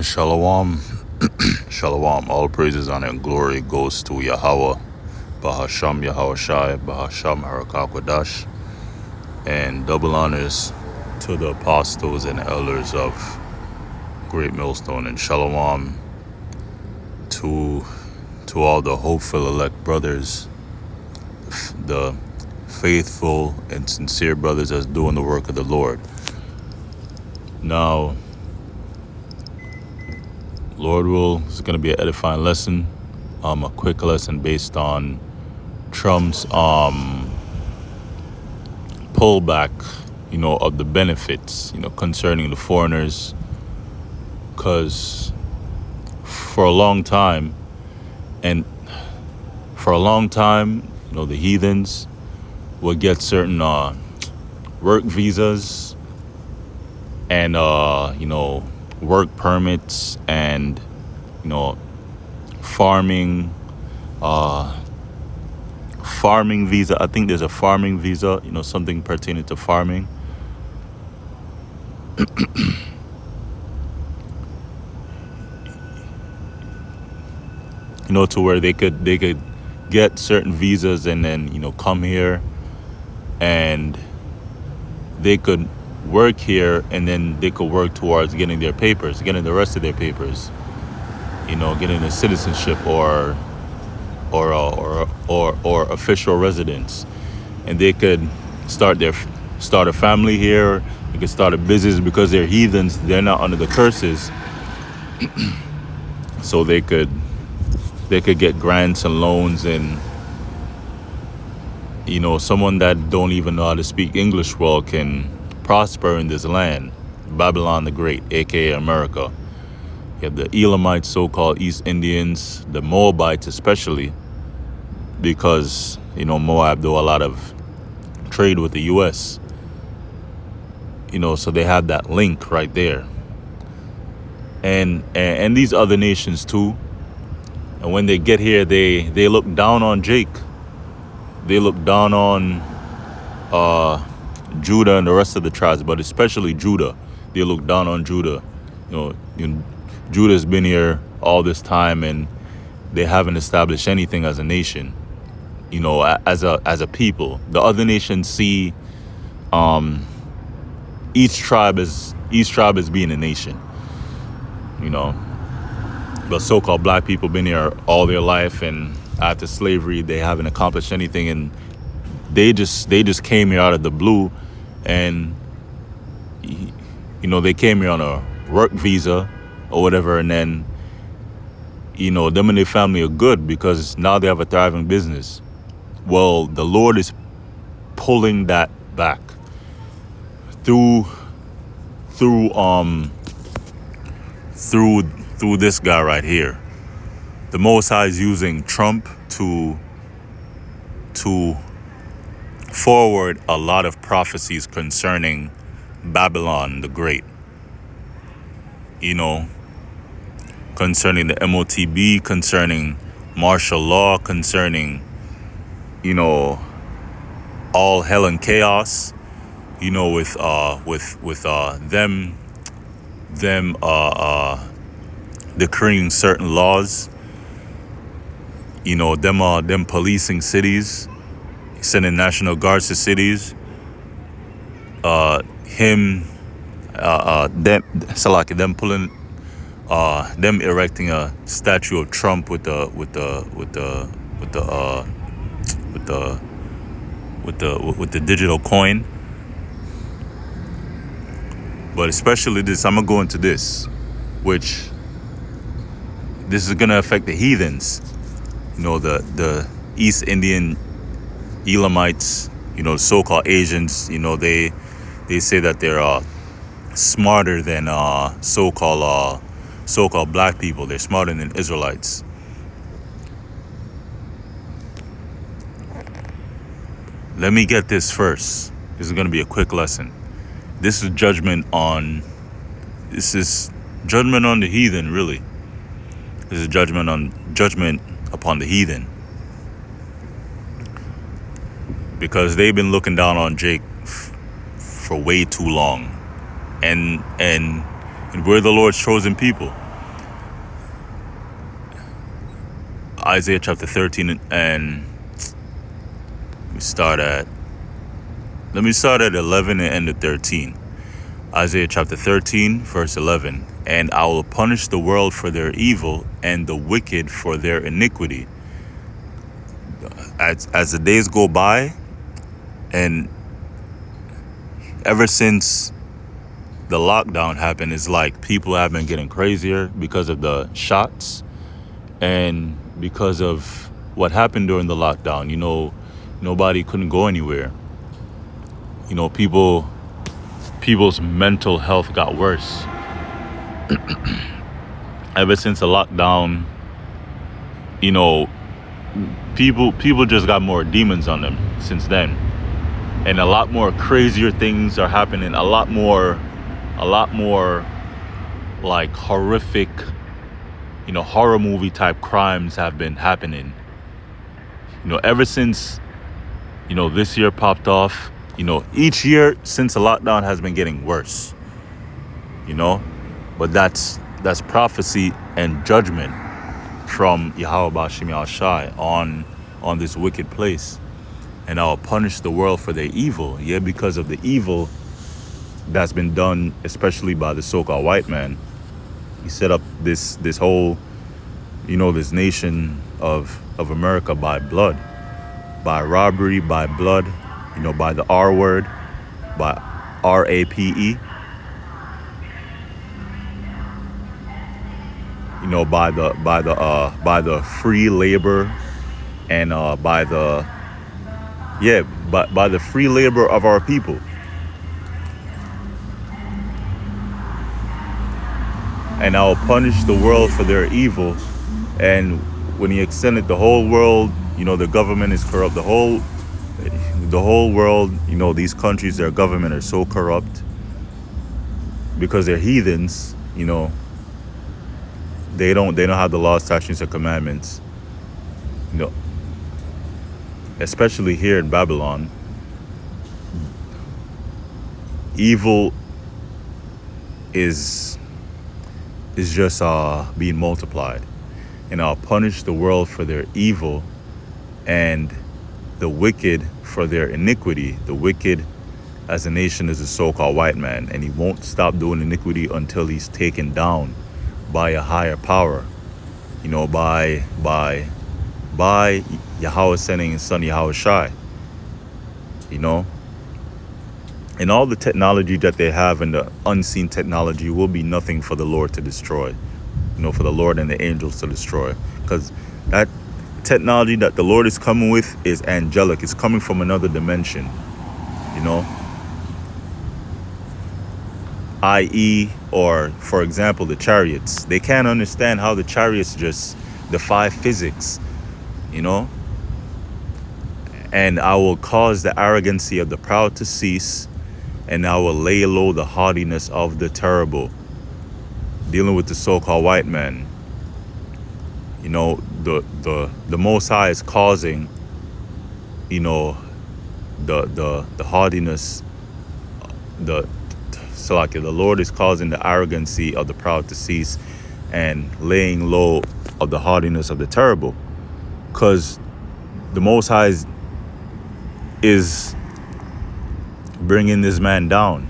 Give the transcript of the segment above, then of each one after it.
Shalom, shalom. All praises, honor, and glory goes to Yahweh, Bahasham Yahweh Shai, Bahasham Harakakwadash, and double honors to the apostles and elders of Great Millstone, and shalom to all the hopeful elect brothers, the faithful and sincere brothers that's doing the work of the Lord. Now, Lord will, it's going to be an edifying lesson, a quick lesson based on Trump's pullback, of the benefits, concerning the foreigners, because for a long time, the heathens would get certain work visas and work permits and farming visa. I think there's a farming visa, something pertaining to farming. To where they could get certain visas and then come here and they could work here, and then they could work towards getting the rest of their papers, getting a citizenship or official residence, and they could start a family here. They could start a business because they're heathens. They're not under the curses, so they could get grants and loans, and someone that don't even know how to speak English well can prosper in this land. Babylon the Great, aka America. You have the Elamites, so-called East Indians, the Moabites especially, because Moab do a lot of trade with the U.S. So they have that link right there, and these other nations too. And when they get here, they look down on Jake. They look down on Judah and the rest of the tribes, but especially Judah. They look down on Judah. Judah's been here all this time, and they haven't established anything as a nation. As a people. The other nations see each tribe as being a nation. But so-called black people been here all their life, and after slavery, they haven't accomplished anything, and they just came here out of the blue, and they came here on a work visa or whatever, and then them and their family are good because now they have a thriving business. Well, the Lord is pulling that back through this guy right here. The Most High is using Trump to forward a lot of prophecies concerning Babylon the Great. Concerning the MOTB, concerning martial law, concerning, all hell and chaos, with them decreeing certain laws, them policing cities, sending National Guards to cities, them pulling, them erecting a statue of Trump with the digital coin. But especially this, I'm gonna go into this, which this is gonna affect the heathens, the East Indian Elamites, so-called Asians. They say that they're smarter than so-called black people. They're smarter than Israelites. Let me get this first. This is gonna be a quick lesson. This is judgment on the heathen, really. This is judgment upon the heathen. Because they've been looking down on Jake for way too long. And we're the Lord's chosen people. Isaiah chapter 13, and we start at let me start at 11 and end at 13. Isaiah chapter 13, verse 11. And I will punish the world for their evil and the wicked for their iniquity. As the days go by, and ever since the lockdown happened, it's like people have been getting crazier because of the shots and because of what happened during the lockdown. You know, nobody couldn't go anywhere. You know, people's mental health got worse. Ever since the lockdown, you know, people just got more demons on them since then. And a lot more crazier things are happening. A lot more like horrific, you know, horror movie type crimes have been happening. You know, ever since, you know, this year popped off, you know, each year since the lockdown has been getting worse, you know, but that's prophecy and judgment from Yahweh Bashim Yahushai on this wicked place. And I'll punish the world for their evil, because of the evil that's been done, especially by the so-called white man. He set up this whole, you know, this nation of America by blood, by robbery, by blood, you know, by the R word, by RAPE, you know, by the free labor, and by the free labor of our people. And I'll punish the world for their evil. And when he extended the whole world, you know, the government is corrupt. The whole world, you know, these countries, their government are so corrupt because they're heathens. You know, they don't have the laws, statutes, and commandments. You know, especially here in Babylon, evil is just being multiplied. And I'll punish the world for their evil and the wicked for their iniquity. The wicked as a nation is a so-called white man, and he won't stop doing iniquity until he's taken down by a higher power, you know, by Yahweh sending his son Yahweh Shai, you know. And all the technology that they have and the unseen technology will be nothing for the Lord to destroy, you know, for the Lord and the angels to destroy. Because that technology that the Lord is coming with is angelic. It's coming from another dimension, you know. I.e., or for example, the chariots. They can't understand how the chariots just defy physics, you know. And I will cause the arrogancy of the proud to cease, and I will lay low the haughtiness of the terrible. Dealing with the so-called white man. You know, the Most High is causing, you know, the haughtiness, the Lord is causing the arrogancy of the proud to cease and laying low of the haughtiness of the terrible. Because the Most High is bringing this man down,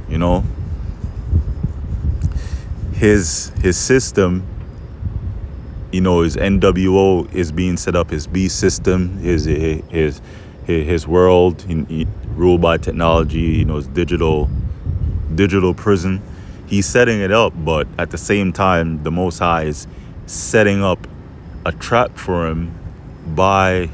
you know. His system, you know, his NWO is being set up, his B system, his world, he ruled by technology, you know, his digital prison. He's setting it up, but at the same time, the Most High is setting up a trap for him by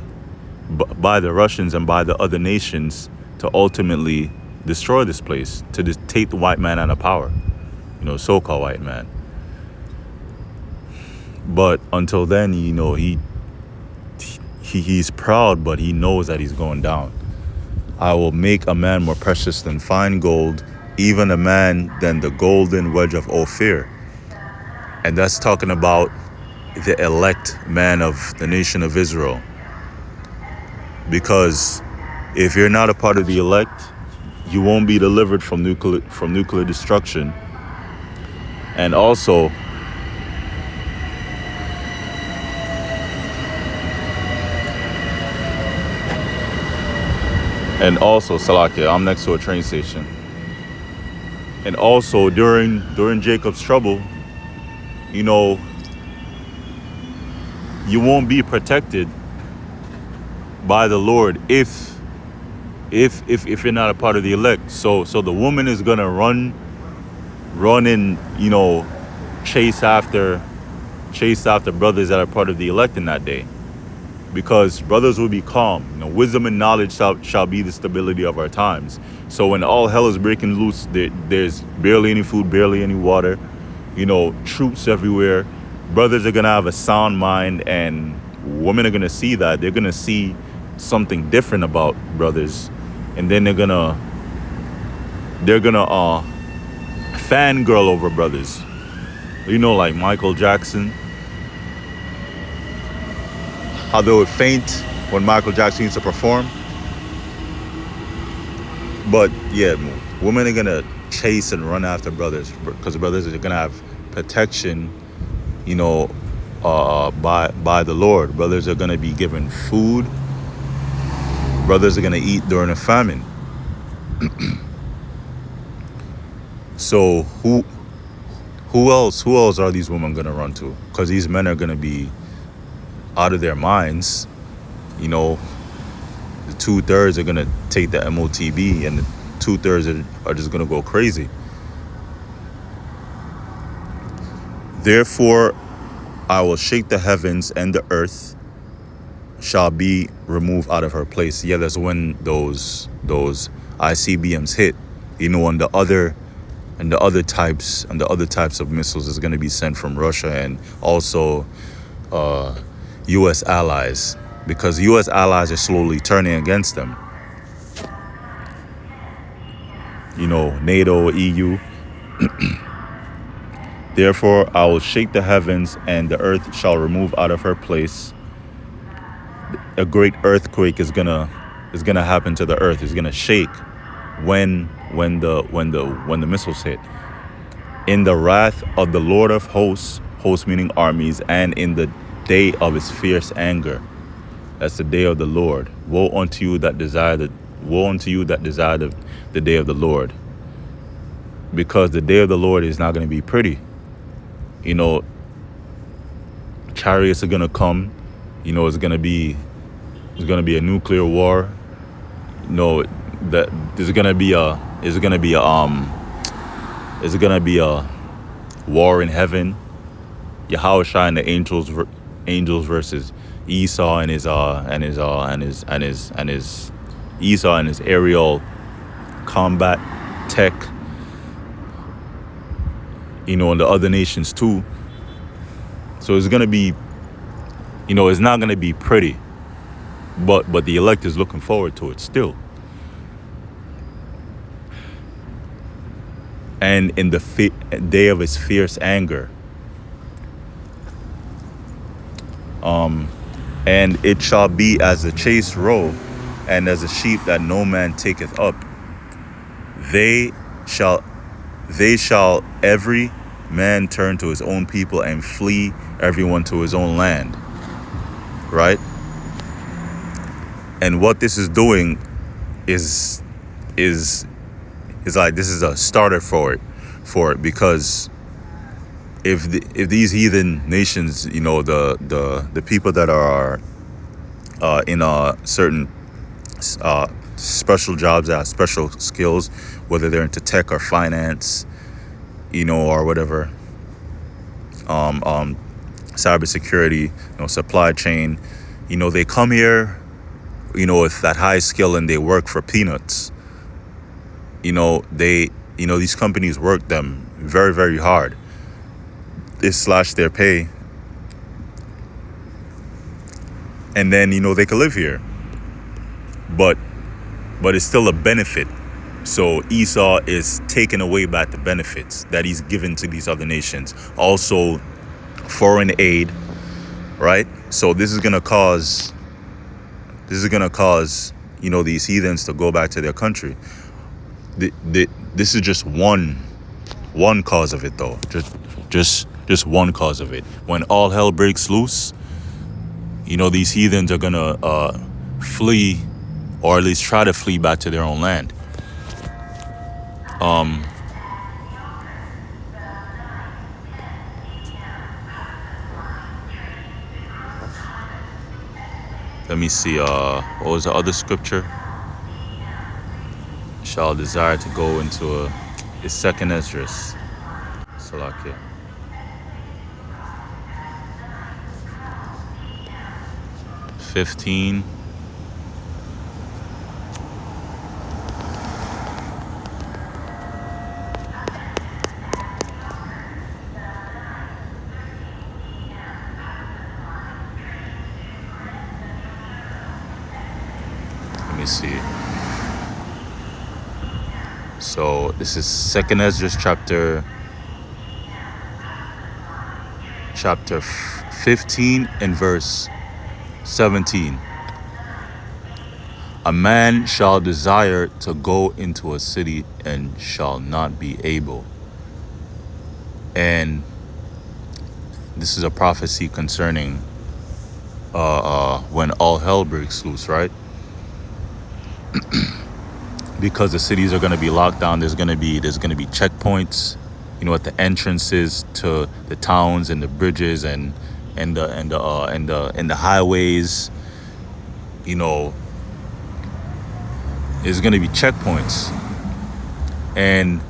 the Russians and by the other nations to ultimately destroy this place, to just take the white man out of power, you know, so-called white man. But until then, you know, he's proud, but he knows that he's going down. I will make a man more precious than fine gold, even a man than the golden wedge of Ophir. And that's talking about the elect man of the nation of Israel. Because if you're not a part of the elect, you won't be delivered from nuclear destruction. And also, And also, Salakia, I'm next to a train station. And also during Jacob's trouble, you know, you won't be protected by the Lord if you're not a part of the elect. So the woman is gonna run and, you know, chase after brothers that are part of the elect in that day. Because brothers will be calm. You know, wisdom and knowledge shall be the stability of our times. So when all hell is breaking loose, there's barely any food, barely any water, you know, troops everywhere. Brothers are gonna have a sound mind, and women are gonna see that. They're gonna see something different about brothers, and then they're gonna fangirl over brothers. You know, like Michael Jackson, how they would faint when Michael Jackson used to perform. But yeah, women are gonna chase and run after brothers because brothers are gonna have protection, you know, by the Lord. Brothers are gonna be given food. Brothers are gonna eat during a famine. So who else are these women gonna run to? Because these men are gonna be out of their minds. You know, the 2/3 are gonna take the MOTB, and the 2/3 are just gonna go crazy. Therefore, I will shake the heavens, and the earth shall be removed out of her place. Yeah, that's when those ICBMs hit. You know, and the other types of missiles is going to be sent from Russia, and also U.S. allies, because U.S. allies are slowly turning against them. You know, NATO, EU. Therefore, I will shake the heavens, and the earth shall remove out of her place. A great earthquake is gonna happen to the earth. It's gonna shake when the missiles hit. In the wrath of the Lord of hosts meaning armies, and in the day of his fierce anger. That's the day of the Lord. Woe unto you that desire the day of the Lord. Because the day of the Lord is not going to be pretty. You know, chariots are going to come. You know, it's going to be a nuclear war. You know, that there's going to be a war in heaven. Yahushua and the angels versus Esau and his Esau and his aerial combat tech. You know, and the other nations too. So it's gonna be, you know, it's not gonna be pretty, but the elect is looking forward to it still. And in the day of his fierce anger, and it shall be as a chased roe, and as a sheep that no man taketh up. They shall every man turn to his own people, and flee everyone to his own land. Right? And what this is doing is like, this is a starter for it, because if these heathen nations, you know, the people that are in certain special jobs, that have special skills, whether they're into tech or finance, you know, or whatever, cybersecurity, you know, supply chain, you know, they come here, you know, with that high skill, and they work for peanuts. You know, these companies work them very, very hard. They slash their pay, and then, you know, they can live here, but it's still a benefit. So Esau is taking away back the benefits that he's given to these other nations. Also, foreign aid, right? So this is gonna cause, you know, these heathens to go back to their country. This is just one cause of it, though. Just one cause of it. When all hell breaks loose, you know, these heathens are gonna flee or at least try to flee back to their own land. Let me see, what was the other scripture? Shall desire to go into it's second Esdras. Salakia. 15. Let me see. So this is second Esdras chapter 15 and verse 17. A man shall desire to go into a city and shall not be able. And this is a prophecy concerning when all hell breaks loose, right? Because the cities are going to be locked down. There's going to be checkpoints, at the entrances to the towns and the bridges and the highways. There's going to be checkpoints, and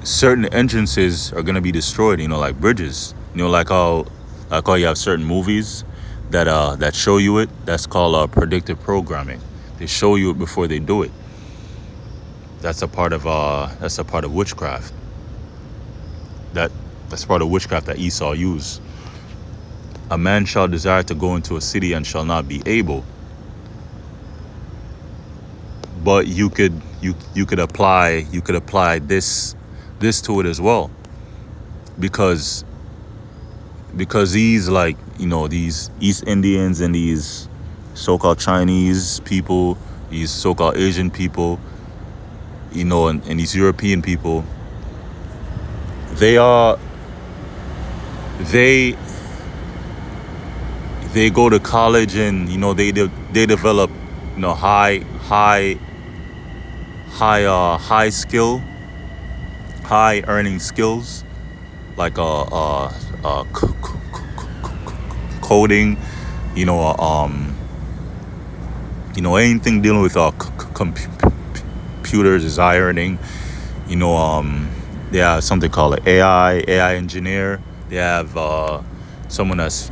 certain entrances are going to be destroyed. Like bridges. Like how you have certain movies that show you it. That's called predictive programming. They show you it before they do it. That's a part of witchcraft. That's part of witchcraft that Esau used. A man shall desire to go into a city and shall not be able. But you could apply this to it as well, because these these East Indians and these so-called Chinese people, these so-called Asian people, and these European people, they go to college and they develop high skill, high earning skills, like coding, anything dealing with computers is high earning. They have something called an AI engineer. They have someone that's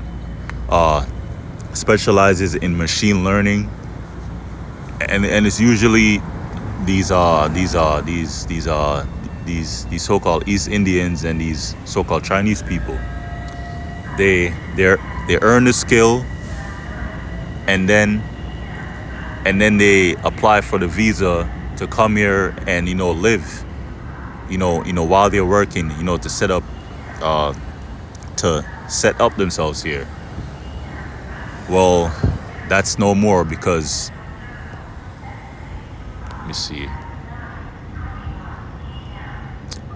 specializes in machine learning, and it's usually these so-called East Indians and these so-called Chinese people. They earn the skill, and then they apply for the visa to come here and live, while they're working, to set up themselves here. Well, that's no more, because let me see.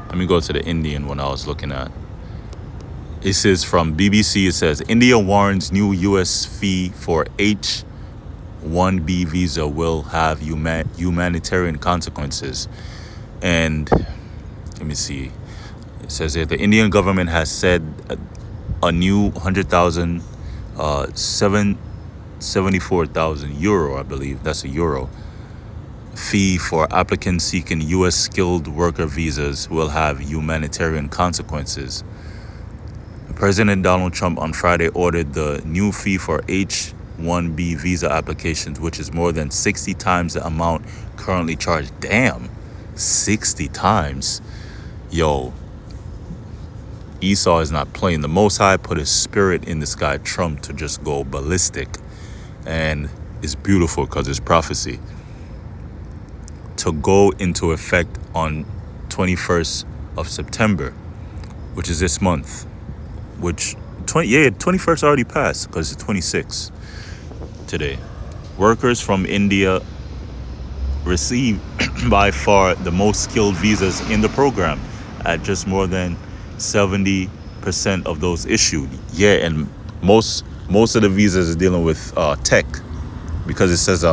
Let me go to the Indian one I was looking at. It says from BBC, it says, India warns new U.S. fee for H-1b visa will have humanitarian consequences. And let me see. It says here, the Indian government has said a new 74,000 euro, I believe, that's a euro, fee for applicants seeking U.S. skilled worker visas will have humanitarian consequences. President Donald Trump on Friday ordered the new fee for H-1b visa applications, which is more than 60 times the amount currently charged. Damn, 60 times. Yo, Esau is not playing. The Most High put his spirit in this guy Trump to just go ballistic. And it's beautiful because it's prophecy. To go into effect on 21st of September, which is this month. 21st already passed because it's 26th today. Workers from India receive by far the most skilled visas in the program at just more than 70% of those issued. Yeah, and most of the visas are dealing with tech, because it says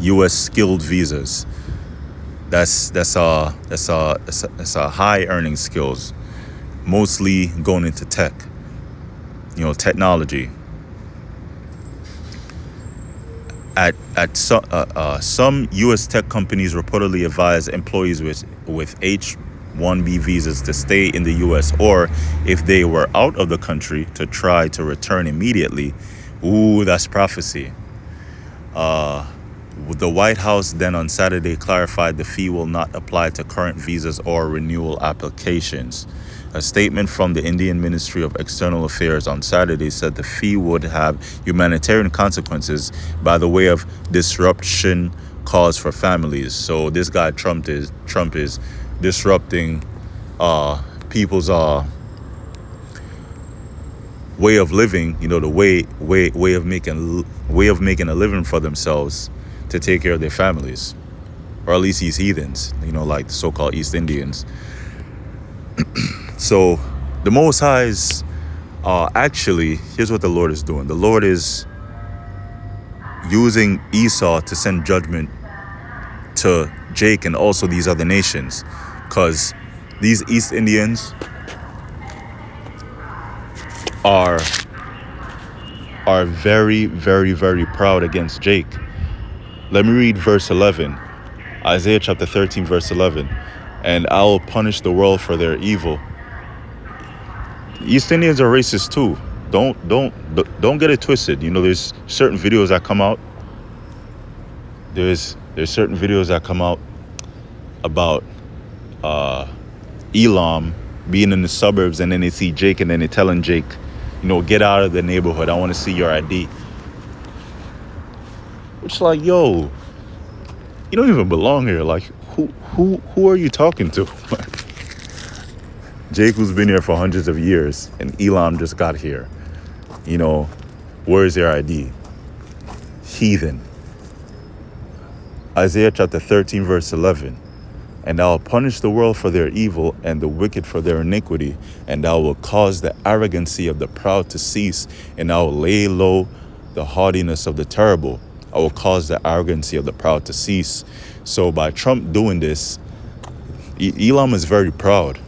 U.S. skilled visas. That's high earning skills, mostly going into tech, technology. Some U.S. tech companies reportedly advise employees with H-1b visas to stay in the U.S. or if they were out of the country to try to return immediately. Ooh, that's prophecy. The White House then on Saturday clarified the fee will not apply to current visas or renewal applications. A statement from the Indian Ministry of External Affairs on Saturday said the fee would have humanitarian consequences by the way of disruption caused for families. So this guy Trump is disrupting people's way of living, the way of making a living for themselves to take care of their families, or at least these heathens, like the so-called East Indians. So the Most High is actually, here's what the Lord is doing. The Lord is using Esau to send judgment to Jake and also these other nations, because these East Indians are very, very, very proud against Jake. Let me read verse 11. Isaiah chapter 13, verse 11. And I will punish the world for their evil. East Indians are racist too. Don't get it twisted. There's certain videos that come out. There's certain videos that come out about Elam being in the suburbs, and then they see Jake, and then they're telling Jake, get out of the neighborhood. I want to see your ID. Which, like, yo, you don't even belong here. Like, who are you talking to? Jake, who's been here for hundreds of years, and Elam just got here. Where's their ID? Heathen. Isaiah chapter 13, verse 11. And I will punish the world for their evil and the wicked for their iniquity. And I will cause the arrogancy of the proud to cease. And I will lay low the haughtiness of the terrible. I will cause the arrogancy of the proud to cease. So by Trump doing this, Elam is very proud.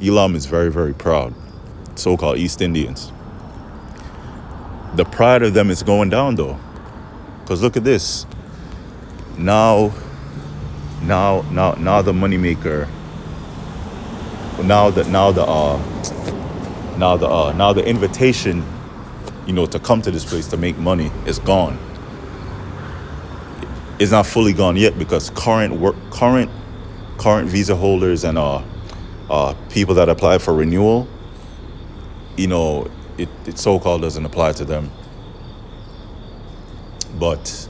Elam is very, very proud. So-called East Indians. The pride of them is going down though. Because look at this. Now the moneymaker. Now the invitation, to come to this place to make money is gone. It's not fully gone yet because current visa holders and people that apply for renewal, it so-called doesn't apply to them. But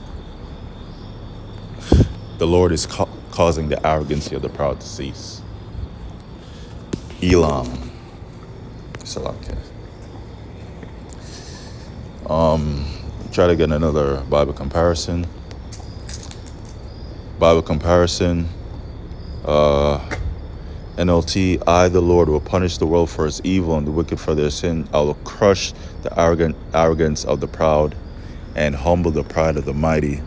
the Lord is causing the arrogancy of the proud to cease. Elam. Salakia. Try to get another Bible comparison. NLT, I, the Lord, will punish the world for its evil and the wicked for their sin. I will crush the arrogance of the proud and humble the pride of the mighty.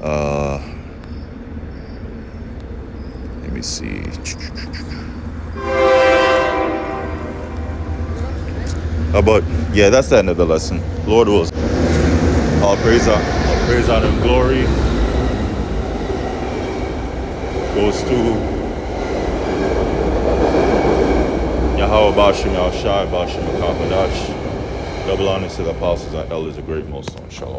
Let me see. Yeah, that's the end of the lesson. Lord wills. All praise, honor, and glory goes to Yahweh Bashim Yahushai Bashim Makapadash. Double honor to the apostles and elders of great most on Shalom.